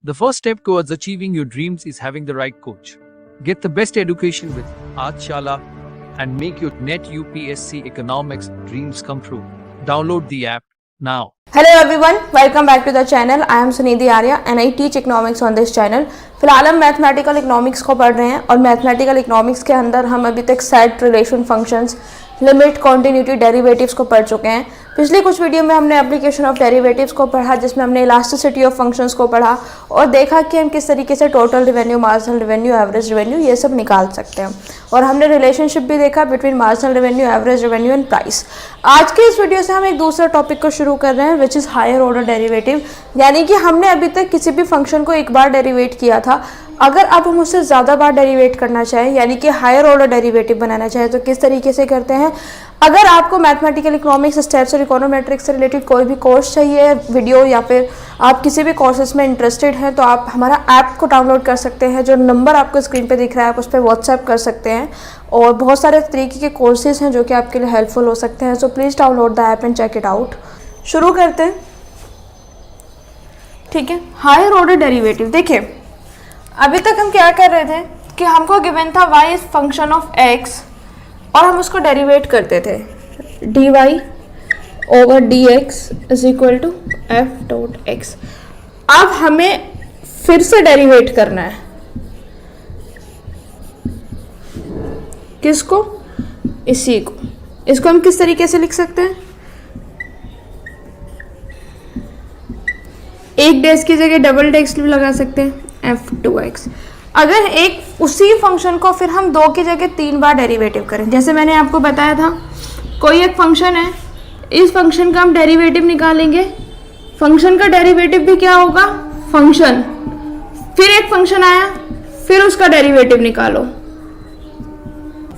The first step towards achieving your dreams is having the right coach. Get the best education with Aajshala and make your NET UPSC economics dreams come true. Download the app now. Hello everyone, welcome back to the channel. I am Sunidhi Arya and I teach economics on this channel. फिलहाल हम mathematical economics को पढ़ रहे हैं और mathematical economics के अंदर हम अभी तक set, relation, functions, limit, continuity, derivatives को पढ़ चुके हैं। पिछली कुछ वीडियो में हमने एप्लीकेशन ऑफ डेरिवेटिव्स को पढ़ा, जिसमें हमने इलास्टिसिटी ऑफ फंक्शंस को पढ़ा और देखा कि हम किस तरीके से total revenue, marginal revenue, average revenue ये सब निकाल सकते हैं। और हमने रिलेशनशिप भी देखा between marginal revenue, average revenue and price. आज के इस वीडियो से हम एक दूसरा टॉपिक को शुरू कर रहे हैं which is higher order derivative. यानी कि हमने अभी तक किसी भी फंक्शन को एक बार डेरिवेट किया था, अगर अब हम उससे ज़्यादा बार डेरिवेट करना चाहें यानी कि हायर ऑर्डर डेरिवेटिव बनाना चाहें तो किस तरीके से करते हैं। अगर आपको मैथमेटिकल इकोनॉमिक्स, स्टेप्स और इकोनोमेट्रिक्स से रिलेटेड कोई भी कोर्स चाहिए वीडियो या फिर आप किसी भी कोर्सेज में इंटरेस्टेड हैं तो आप हमारा ऐप को डाउनलोड कर सकते हैं। जो नंबर आपको स्क्रीन पे दिख रहा है आप उस पर व्हाट्सएप कर सकते हैं और बहुत सारे तरीके के कोर्सेज हैं जो कि आपके लिए हेल्पफुल हो सकते हैं। So please download the app and check it out. शुरू करते हैं, ठीक है। हायर ऑर्डर डेरिवेटिव, देखिए अभी तक हम क्या कर रहे थे कि हमको गिवन था y is function of x और हम उसको डेरिवेट करते थे dy over dx is equal to f dot x। अब हमें फिर से डेरिवेट करना है, किसको? इसी को। इसको हम किस तरीके से लिख सकते हैं? एक डेस्क की जगह डबल डेस्क भी लगा सकते हैं f2x। अगर एक उसी फंक्शन को फिर हम 2 की जगह 3 बार डेरिवेटिव करें, जैसे मैंने आपको बताया था कोई एक फंक्शन है, इस फंक्शन का हम डेरिवेटिव निकालेंगे। फंक्शन का डेरिवेटिव भी क्या होगा? फंक्शन। फिर एक फंक्शन आया, फिर उसका डेरिवेटिव निकालो।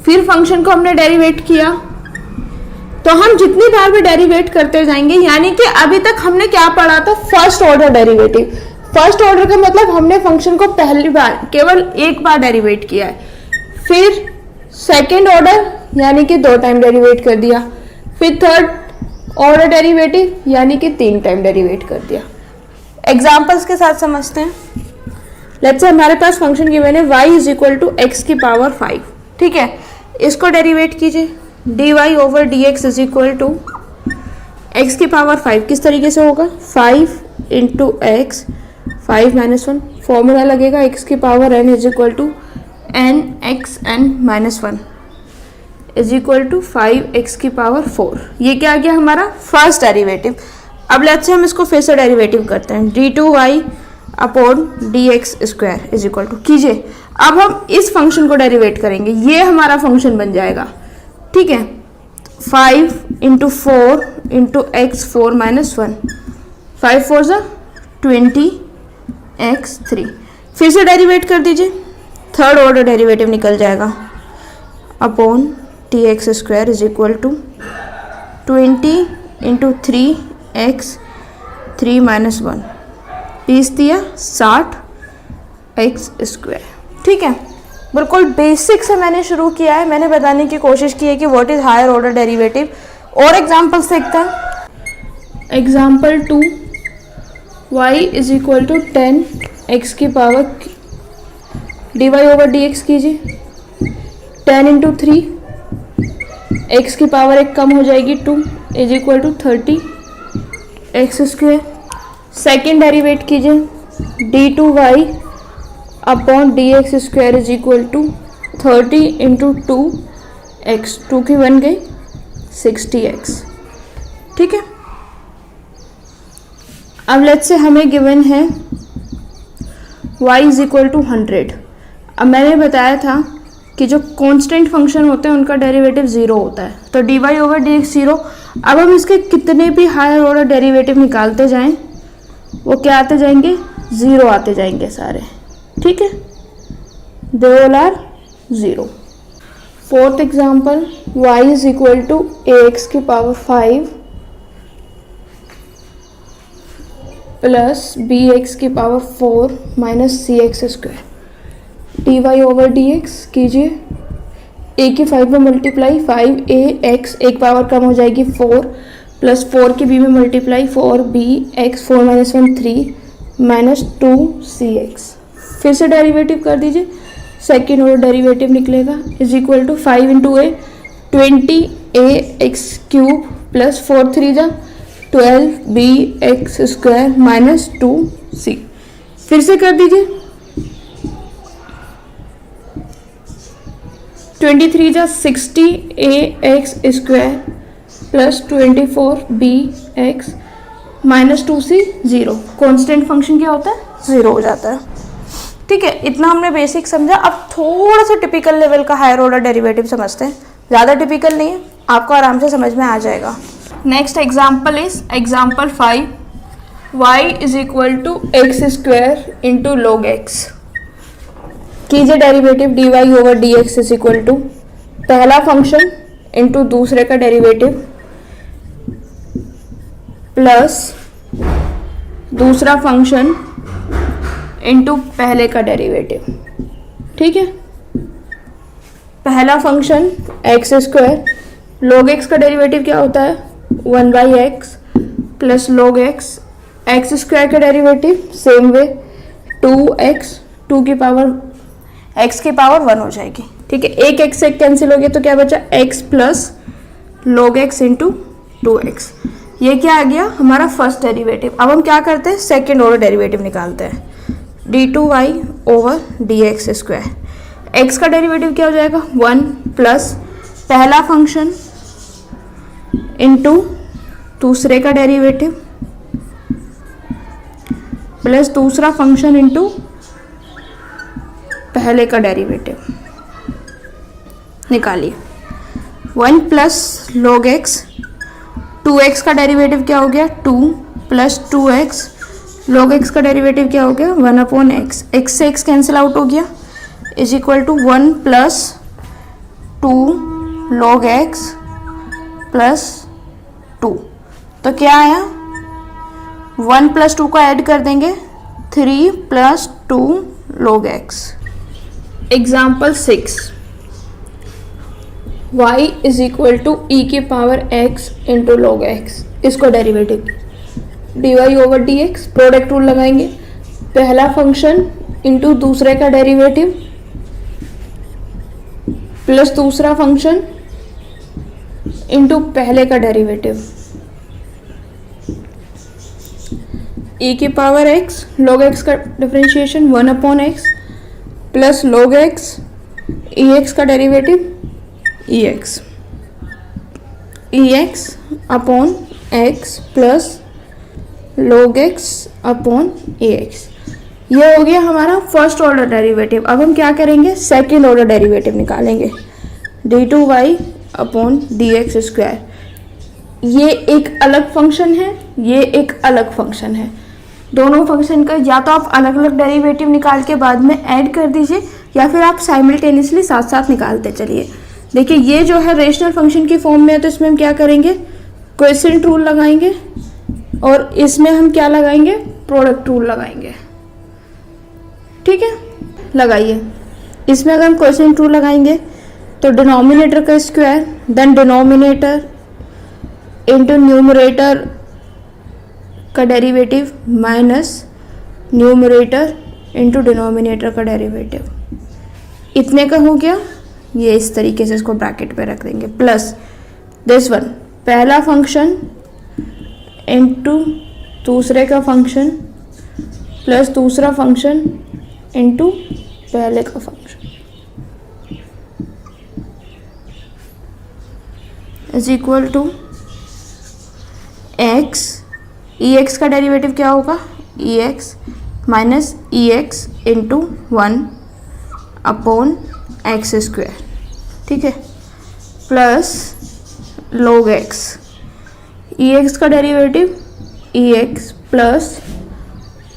फिर फंक्शन को हमने डेरिवेट किया तो हम जितनी बार भी डेरिवेट करते जाएंगे। यानी कि अभी तक हमने क्या पढ़ा था? First order derivative. First order का मतलब हमने फंक्शन को पहली बार केवल एक बार डेरिवेट किया है। फिर सेकेंड ऑर्डर यानी कि 2 टाइम डेरिवेट कर दिया। फिर थर्ड ऑर्डर डेरिवेटिव यानी कि 3 टाइम डेरिवेट कर दिया। एग्जाम्पल्स के साथ समझते हैं। लेट्स से हमारे पास फंक्शन गिवन है y is equal to x की पावर 5, ठीक है। इसको डेरिवेट कीजिए dy over dx is equal to x की पावर 5। किस तरीके से होगा? 5 इंटू एक्स, 5 माइनस 1, फॉर्मूला लगेगा x की power n is equal to n x n minus 1 is equal to 5x की पावर 4। ये क्या आ गया हमारा फर्स्ट डेरिवेटिव। अब लेट्स से हम इसको फिर से डेरिवेटिव करते हैं d2y upon dx square is equal to कीजिए। अब हम इस फंक्शन को डेरिवेट करेंगे, ये हमारा फंक्शन बन जाएगा, ठीक है। 5 इंटू 4 इंटू एक्स 4 माइनस 1, 5 4 ज़ा 20 x3। फिर से डेरिवेट कर दीजिए, थर्ड ऑर्डर डेरिवेटिव निकल जाएगा upon dx square is equal to 20 into 3x3 minus 1, 20 दिया 60x स्क्वायर, ठीक है। बिल्कुल बेसिक से मैंने शुरू किया है, मैंने बताने की कोशिश की है कि what is higher order derivative. और एग्जांपल्स देखते हैं। Example 2, y is equal to 10 x की पावर dy ओवर dx कीजिए 10 इंटू 3 x की पावर 1 कम हो जाएगी 2 is equal to 30 x square. Second derivate कीजिए d2y upon dx square is equal to 30 into 2x, 2 की बन गई 60x, ठीक है। अब लेट्स से हमें गिवन है y इज इक्वल टू 100। अब मैंने बताया था कि जो कांस्टेंट फंक्शन होते हैं उनका डेरिवेटिव 0 होता है, तो dy ओवर dx 0। अब हम इसके कितने भी हायर ऑर्डर डेरिवेटिव निकालते जाएं वो क्या आते जाएंगे? 0 आते जाएंगे सारे, ठीक है। They all are 0। Fourth example, y is equal to ax की पावर 5 प्लस bx की power 4 minus cx square. dy over dx कीजिए, a की 5 में मल्टीप्लाई 5ax, एक पावर कम हो जाएगी 4 प्लस 4 की b में multiply 4b x 4 minus 1 3 minus 2cx। फिर से डेरिवेटिव कर दीजिए, सेकेंड ऑर्डर डेरिवेटिव निकलेगा is equal to 5 into a 20ax cube plus 4 3 जा 12bx स्क्वायर माइनस 2c। फिर से कर दीजिए, 23 जा 60ax square plus 24bx minus 2c 0। Constant function क्या होता है? 0 हो जाता है। ठीक है, इतना हमने बेसिक समझा। अब थोड़ा सा टिपिकल लेवल का हायर ऑर्डर डेरिवेटिव समझते हैं। ज़्यादा टिपिकल नहीं है, आपको आराम से समझ में आ जाएगा। Next example is example 5, y is equal to x square into log x. कीजिए derivative dy over dx is equal to पहला फंक्शन इंटू दूसरे का डेरिवेटिव प्लस दूसरा फंक्शन इंटू पहले का डेरिवेटिव। ठीक है, पहला function x square, log x का डेरिवेटिव क्या होता है? 1/x plus log x, x square का डेरिवेटिव सेम वे 2x, 2 की पावर x की पावर 1 हो जाएगी। ठीक है, एक x से कैंसिल हो गया तो क्या बचा? x plus log x into 2x। ये क्या आ गया? हमारा फर्स्ट डेरिवेटिव। अब हम क्या करते हैं? सेकेंड ऑर्डर डेरिवेटिव निकालते हैं, d2y over dx square. x का डेरिवेटिव क्या हो जाएगा? 1 प्लस पहला फंक्शन इंटू दूसरे का डेरिवेटिव प्लस दूसरा फंक्शन इंटू पहले का डेरिवेटिव। निकालिए 1 प्लस लॉग एक्स, 2x का डेरिवेटिव क्या हो गया? 2 प्लस 2x, लॉग एक्स का डेरिवेटिव क्या हो गया? 1/x। x से x कैंसिल आउट हो गया is equal to 1 plus 2 log x plus 2। तो क्या आया? 1 प्लस 2 को ऐड कर देंगे, 3 plus 2 log x. Example 6, y is equal to e की power x into log x. इसको derivative dy over dx, product rule लगाएंगे, पहला फंक्शन इंटू दूसरे का डेरिवेटिव प्लस दूसरा फंक्शन इंटू पहले का डेरिवेटिव। e की पावर x, लॉग x का differentiation 1/x plus log x, ex का derivative ex, ex upon x plus log x upon ax। ये हो गया हमारा फर्स्ट ऑर्डर डेरिवेटिव। अब हम क्या करेंगे? सेकेंड ऑर्डर डेरिवेटिव निकालेंगे, d2y अपॉन dx स्क्वायर। ये एक अलग फंक्शन है, ये एक अलग फंक्शन है। दोनों फंक्शन का या तो आप अलग अलग डेरिवेटिव निकाल के बाद में ऐड कर दीजिए, या फिर आप साइमल्टेनियसली साथ साथ निकालते चलिए। देखिए ये जो है रेशनल फंक्शन की फॉर्म में है, तो इसमें हम क्या करेंगे? क्वोशिएंट रूल लगाएंगे, और इसमें हम क्या लगाएंगे? प्रोडक्ट रूल लगाएंगे। ठीक है, लगाइए। इसमें अगर हम क्वोशिएंट रूल लगाएंगे तो डिनोमिनेटर का square then denominator into numerator का derivative minus numerator into denominator का डेरिवेटिव। इतने का हो गया। ये इस तरीके से इसको ब्रैकेट पे रख देंगे, प्लस दिस वन, पहला फंक्शन इंटू दूसरे का फंक्शन प्लस दूसरा फंक्शन इंटू पहले का function is equal to x. E x का डेरिवेटिव क्या होगा? E x minus e x into 1 upon x square. ठीक है, plus log x, e x का derivative e x plus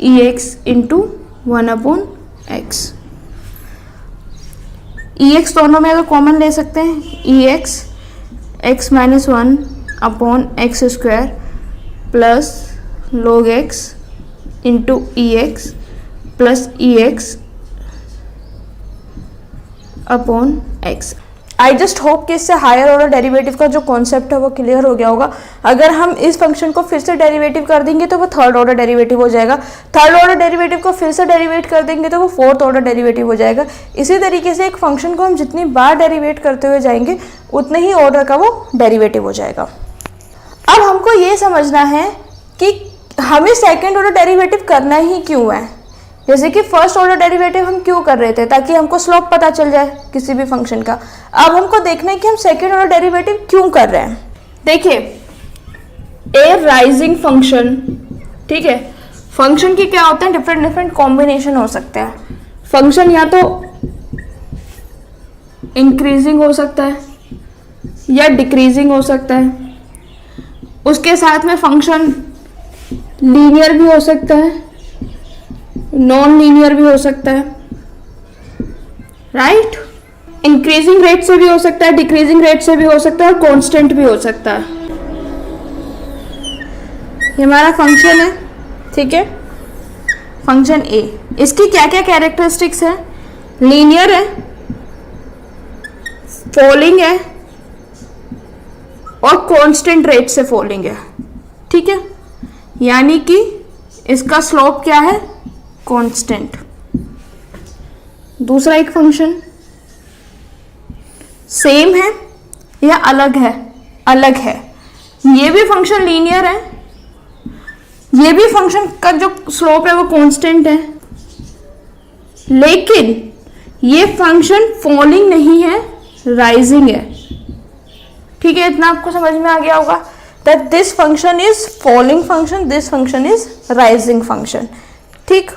e x into 1/x। E x दोनों में अगर common ले सकते हैं, e x x minus 1 upon x square plus log x into E x plus e x upon x. I just hope कि इससे higher order derivative का जो कॉन्सेप्ट है वो क्लियर हो गया होगा। अगर हम इस फंक्शन को फिर से डेरिवेटिव कर देंगे तो वो थर्ड ऑर्डर डेरिवेटिव हो जाएगा, थर्ड ऑर्डर डेरिवेटिव को फिर से डेरिवेट कर देंगे तो वो फोर्थ ऑर्डर डेरिवेटिव हो जाएगा। इसी तरीके से एक फंक्शन को हम जितनी बार डेरिवेट करते हुए जाएंगे उतने ही ऑर्डर का वो डेरिवेटिव हो जाएगा। अब हमको ये समझना है कि हमें सेकेंड ऑर्डर डेरिवेटिव करना ही क्यों है। जैसे कि फर्स्ट ऑर्डर डेरिवेटिव हम क्यों कर रहे थे, ताकि हमको स्लोप पता चल जाए किसी भी फंक्शन का। अब हमको देखना है कि हम सेकेंड ऑर्डर डेरिवेटिव क्यों कर रहे हैं। देखिए, ए राइजिंग फंक्शन, ठीक है, फंक्शन की क्या होते हैं, डिफरेंट डिफरेंट कॉम्बिनेशन हो सकते हैं। फंक्शन या तो इंक्रीजिंग हो सकता है या डिक्रीजिंग हो सकता है, उसके साथ में फंक्शन लीनियर भी हो सकता है, नॉन लीनियर भी हो सकता है, राइट। इंक्रीजिंग रेट से भी हो सकता है, डिक्रीजिंग रेट से भी हो सकता है और कांस्टेंट भी हो सकता है। ये हमारा फंक्शन है, ठीक है, फंक्शन ए। इसकी क्या क्या कैरेक्टरिस्टिक्स है, लीनियर है, फॉलिंग है और कांस्टेंट रेट से फॉलिंग है, ठीक है। यानी कि इसका स्लोप क्या है, कांस्टेंट। दूसरा एक फंक्शन सेम है या अलग है, अलग है। ये भी फंक्शन लीनियर है, ये भी फंक्शन का जो स्लोप है वो कांस्टेंट है, लेकिन ये फंक्शन फॉलिंग नहीं है, राइजिंग है, ठीक है। इतना आपको समझ में आ गया होगा that this function is falling function, this function is rising function, ठीक।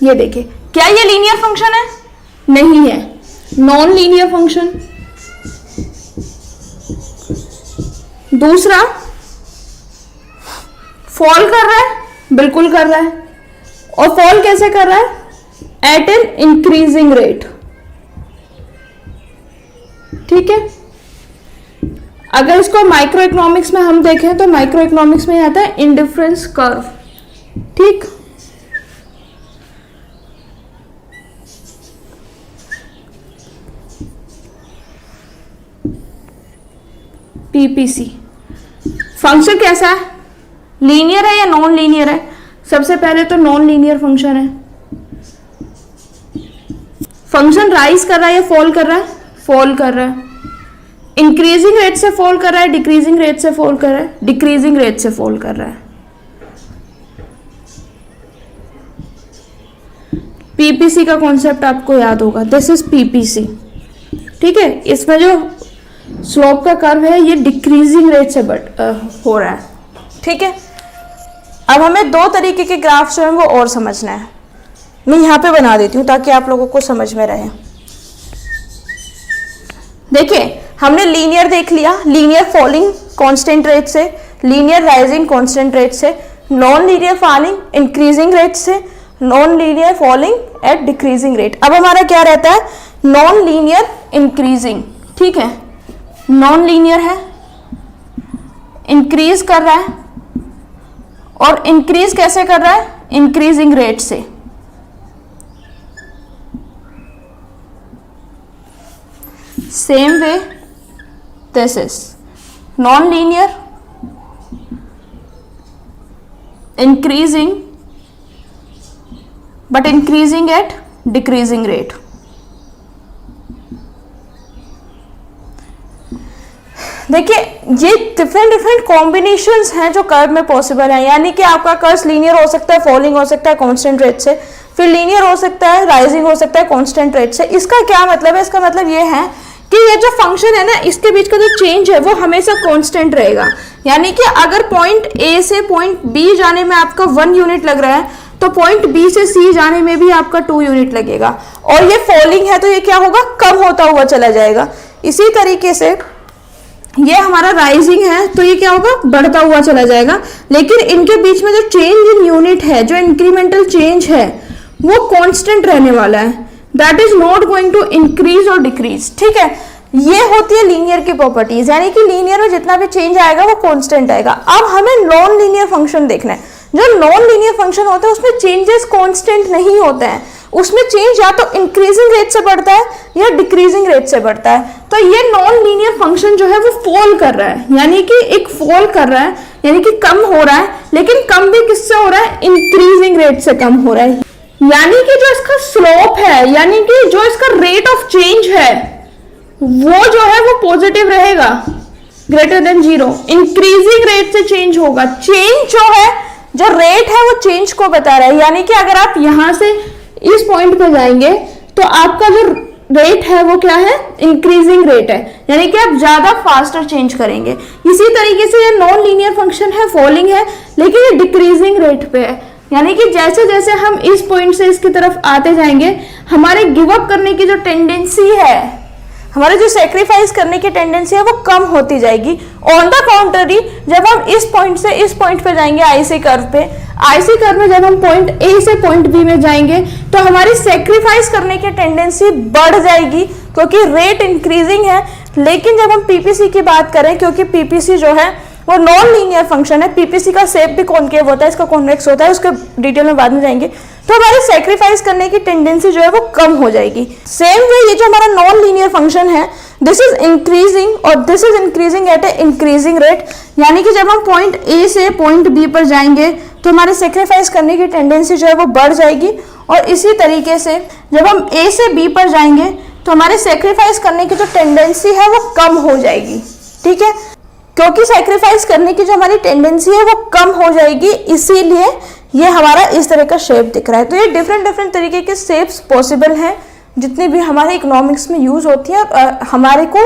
ये देखिए, क्या ये लीनियर फंक्शन है, नहीं है, नॉन लीनियर फंक्शन। दूसरा, फॉल कर रहा है, बिल्कुल कर रहा है, और फॉल कैसे कर रहा है, एट एन इंक्रीजिंग रेट, ठीक है। अगर इसको माइक्रो इकोनॉमिक्स में हम देखें तो माइक्रो इकोनॉमिक्स में आता है इंडिफरेंस कर्व, ठीक। पीपीसी फंक्शन कैसा है, लीनियर है या नॉन लीनियर है। सबसे पहले तो नॉन लीनियर फंक्शन है। फंक्शन राइज कर रहा है या फॉल कर रहा है, फॉल कर रहा है। इंक्रीजिंग रेट से फॉल कर रहा है, डिक्रीजिंग रेट से फॉल कर रहा है, डिक्रीजिंग रेट से फॉल कर रहा है। पीपीसी का कॉन्सेप्ट आपको याद होगा, दिस इज पीपीसी, ठीक है। इसमें जो स्लोप का कर्व है ये डिक्रीजिंग रेट से हो रहा है, ठीक है। अब हमें दो तरीके के ग्राफ जो है वो और समझना है। मैं यहाँ पे बना देती हूँ ताकि आप लोगों को समझ में रहे। देखिए, हमने लीनियर देख लिया, लीनियर फॉलिंग कांस्टेंट रेट से, लीनियर राइजिंग कांस्टेंट रेट से, non linear falling increasing rate से, non linear falling at decreasing rate. अब हमारा क्या रहता है, नॉन लीनियर इंक्रीजिंग, ठीक है। नॉन लीनियर है, इंक्रीज कर रहा है, और इंक्रीज कैसे कर रहा है, इंक्रीजिंग रेट से। Same way this is non linear increasing but increasing at decreasing rate. देखिए, ये डिफरेंट कॉम्बिनेशंस हैं जो कर्व में पॉसिबल हैं। यानी कि आपका कर्व लीनियर हो सकता है, फॉलिंग हो सकता है कांस्टेंट रेट से, फिर लीनियर हो सकता है, राइजिंग हो सकता है कांस्टेंट रेट से। इसका क्या मतलब है, इसका मतलब ये है कि ये जो फंक्शन है ना, इसके बीच का जो चेंज है वो हमेशा कांस्टेंट रहेगा। यानी कि अगर पॉइंट ए से पॉइंट बी जाने में आपका 1 यूनिट लग रहा है, तो पॉइंट बी से सी जाने में भी आपका 2 यूनिट लगेगा। और ये फॉलिंग है तो ये क्या होगा, कम होता हुआ चला जाएगा। इसी तरीके से ये हमारा राइजिंग है तो ये क्या होगा, बढ़ता हुआ चला जाएगा। लेकिन इनके बीच में जो चेंज इन यूनिट है, जो इंक्रीमेंटल चेंज है, वो कांस्टेंट रहने वाला है। That is not going to increase और डिक्रीज, ठीक है। ये होती है लीनियर की प्रॉपर्टीज, यानी कि लीनियर में जितना भी चेंज आएगा वो कांस्टेंट आएगा। अब हमें नॉन लीनियर फंक्शन देखना है। जो नॉन लीनियर फंक्शन होता है उसमें चेंजेस कांस्टेंट नहीं होते हैं, उसमें चेंज या तो इंक्रीजिंग रेट से बढ़ता है या डिक्रीजिंग रेट से बढ़ता है। तो ये नॉन लीनियर फंक्शन जो है वो फॉल कर रहा है, यानी कि एक फॉल कर रहा है, यानी कि कम हो रहा है, लेकिन कम भी किससे हो रहा है, इंक्रीजिंग रेट से कम हो रहा है। यानी कि जो इसका स्लोप है, यानी कि जो इसका रेट ऑफ चेंज है वो जो है वो पॉजिटिव रहेगा, ग्रेटर देन 0। इंक्रीजिंग रेट से चेंज होगा, चेंज जो है, जो रेट है वो चेंज को बता रहा है। यानी कि अगर आप यहां से इस पॉइंट पे जाएंगे तो आपका जो रेट है वो क्या है, इंक्रीजिंग रेट है, यानी कि आप ज्यादा फास्टर चेंज करेंगे। इसी तरीके से ये नॉन लीनियर फंक्शन है, फॉलिंग है, लेकिन ये डिक्रीजिंग रेट पे है, यानी कि जैसे जैसे हम इस पॉइंट से इसकी तरफ आते जाएंगे हमारे गिव अप करने की जो टेंडेंसी है, हमारे जो सेक्रीफाइस करने की टेंडेंसी है वो कम होती जाएगी। ऑन द काउंटरी जब हम इस पॉइंट से इस पॉइंट पे जाएंगे आईसी कर्व पे, आईसी कर्व में जब हम पॉइंट ए से पॉइंट बी में जाएंगे तो हमारी सेक्रीफाइस करने की टेंडेंसी बढ़ जाएगी क्योंकि रेट इंक्रीजिंग है। लेकिन जब हम पीपीसी की बात करें, क्योंकि पीपीसी जो है वो नॉन लीनियर फंक्शन है, पीपीसी का शेप भी कॉनकेव होता है, इसका कॉन्वेक्स होता है, उसके डिटेल में बाद में जाएंगे, तो हमारी सेक्रीफाइस करने की टेंडेंसी जो है वो कम हो जाएगी। सेम वे ये जो हमारा नॉन लीनियर फंक्शन है, दिस इज इंक्रीजिंग और this is increasing at A increasing rate, यानी कि जब हम पॉइंट ए से पॉइंट बी पर जाएंगे तो हमारी सेक्रीफाइस करने की टेंडेंसी जो है वो बढ़ जाएगी। और इसी तरीके से जब हम ए से बी पर जाएंगे तो हमारी सेक्रीफाइस करने की जो टेंडेंसी है वो कम हो जाएगी। ठीक है, क्योंकि सैक्रिफाइस करने की जो हमारी टेंडेंसी है वो कम हो जाएगी, इसीलिए ये हमारा इस तरह का शेप दिख रहा है। तो ये डिफरेंट डिफरेंट तरीके के शेप्स पॉसिबल हैं जितनी भी हमारे इकोनॉमिक्स में यूज होती है। हमारे को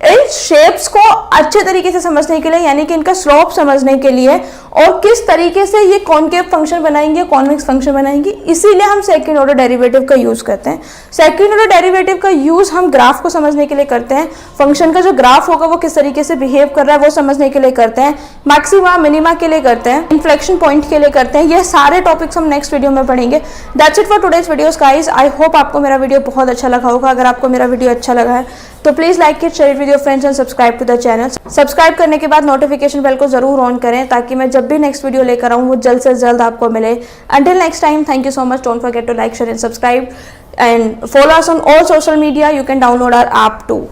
इन शेप्स को अच्छे तरीके से समझने के लिए, यानी कि इनका स्लोप समझने के लिए और किस तरीके से ये कॉनकेव फंक्शन बनाएंगे, कॉन्वेक्स फंक्शन बनाएंगे, इसीलिए हम सेकंड ऑर्डर डेरिवेटिव का यूज करते हैं। सेकंड ऑर्डर डेरिवेटिव का यूज हम ग्राफ को समझने के लिए करते हैं, फंक्शन का जो ग्राफ होगा वो किस तरीके से बिहेव कर रहा है वो समझने के लिए करते हैं, मैक्सिमा मिनिमा के लिए करते हैं, इन्फ्लेक्शन पॉइंट के लिए करते हैं। ये सारे टॉपिक्स हम नेक्स्ट वीडियो में पढ़ेंगे। That's it for today's videos guys. I hope आपको मेरा वीडियो बहुत अच्छा लगा होगा। अगर आपको मेरा वीडियो अच्छा लगा है तो please like it, share it with your friends and subscribe to the channel. Subscribe करने के बाद नोटिफिकेशन बेल को जरूर ऑन करें ताकि मैं जब भी नेक्स्ट वीडियो लेकर आऊं वो जल्द से जल्द आपको मिले। Until next time, thank you so much. Don't forget to like, share and subscribe and follow us on all social media. You can download our app too.